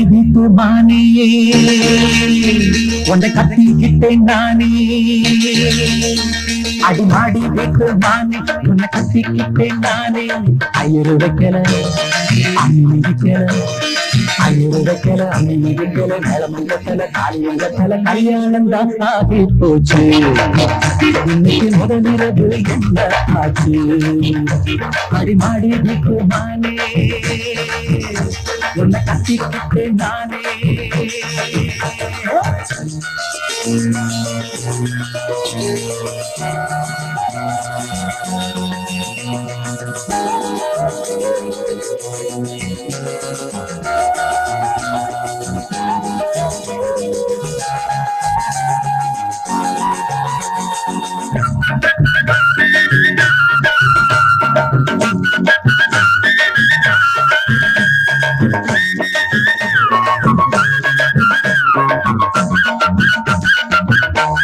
வீட்டு மானியே உன்னை கத்திக்கிட்டேன் நானே அடிமாடி வீட்டு மானே உன்னை கத்திக்கிட்டேன் நானே ஐயரு வைக்கல அம்மிக்கல ஐயரு வைக்கல அம்மிக்கல மேலமங்கல காளியங்கல கல்யாணம் தான் ஆகி போச்சு இன்னைக்கு முதலிரவு என்ன ஆச்சு அடிமாடி வீட்டு மானே உன்னை கத்திக்கிட்டேன் நானே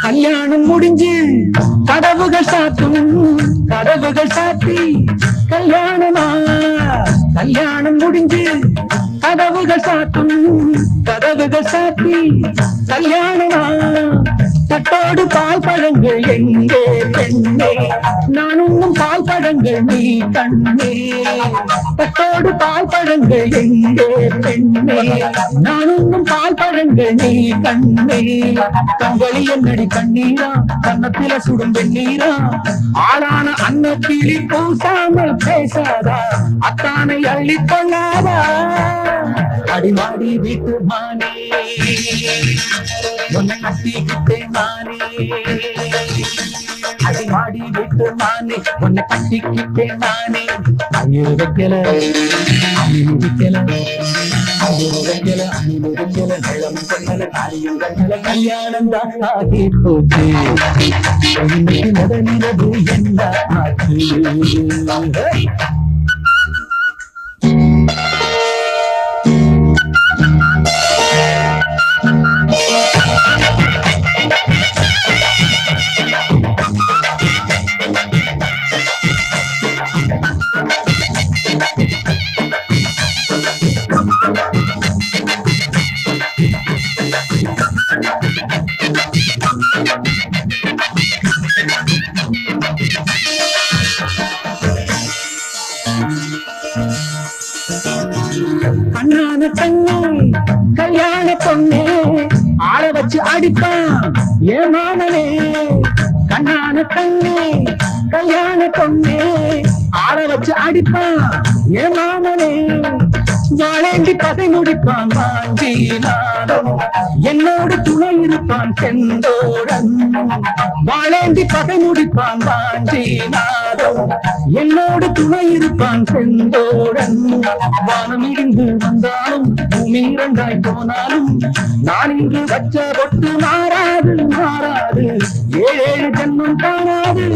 கல்யாணம் முடிஞ்சு கதவுகள் சாத்தி கல்யாணமா கல்யாணம் முடிஞ்சு கதவுகள் சாத்தி கல்யாணமா தட்டோடு பால் பழங்கள் எங்கே பெண்ணே நான் உண்ணும் பால் பழங்கள் நீ கண்ணே தட்டோடு பால் பழங்கள் எங்கே பெண்ணே நான் உண்ணும் பால் பழங்கள் நீ கண்ணே கண்களி என்னடி கண்ணீரா கன்னத்தில சுடும் வெண்ணீரா ஆளான அன்னத்திலி பூசாமல் பேசாதா அத்தானை அள்ளி கொள்ளாதா அடிமாடி வீட்டு மானே உன்னை கட்டிக்கிட்டேன் நானே அடிமாடி வீட்டு மானே உன்னை கட்டிக்கிட்டேன் நானே ஐயரு வைக்கல அம்மிக்கல ஐயரு வைக்கல அம்மிக்கல வெள்ளம் கொண்டல காரியம் கண்டல கல்யாணம் தான் ஆகி போச்சு இன்னைக்கு முதலிரவு என்ன ஆச்சு கண்ணான கண்ணே கல்யாண பொண்ணே ஆள வச்சு அடிப்பான் ஏமானே கண்ணான கண்ணே கல்யாண பொண்ணே ஆள வச்சு அடிப்பான் ஏமானே வாழேந்தி பகை முடிப்பான் வாஞ்சினாலும் என்னோடு துணை இருப்பான் செந்தோடன் வாழேந்தி பகை முடிப்பான் வாஞ்சினாலும் என்னோடு துணை இருப்பான் செந்தோடன் வானம் இடிந்து வந்தாலும் பூமி இரண்டாய் போனாலும் நான் இங்கு வச்ச பொட்டு மாறாது ஏழு ஜன்மம் காணாது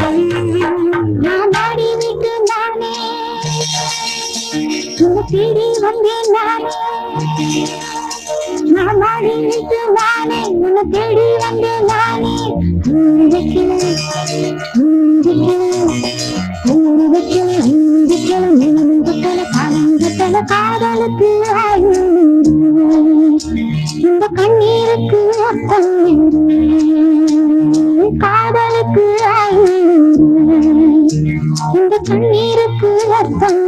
தேடி வந்தேன் நானே நான் நாடி விட்டு நானே உன்னை தேடி வந்தேன் நானே காதலுக்கு இந்த கண்ணீருக்கு அர்த்தம் காதலுக்கு இந்த கண்ணீருக்கு அர்த்தம்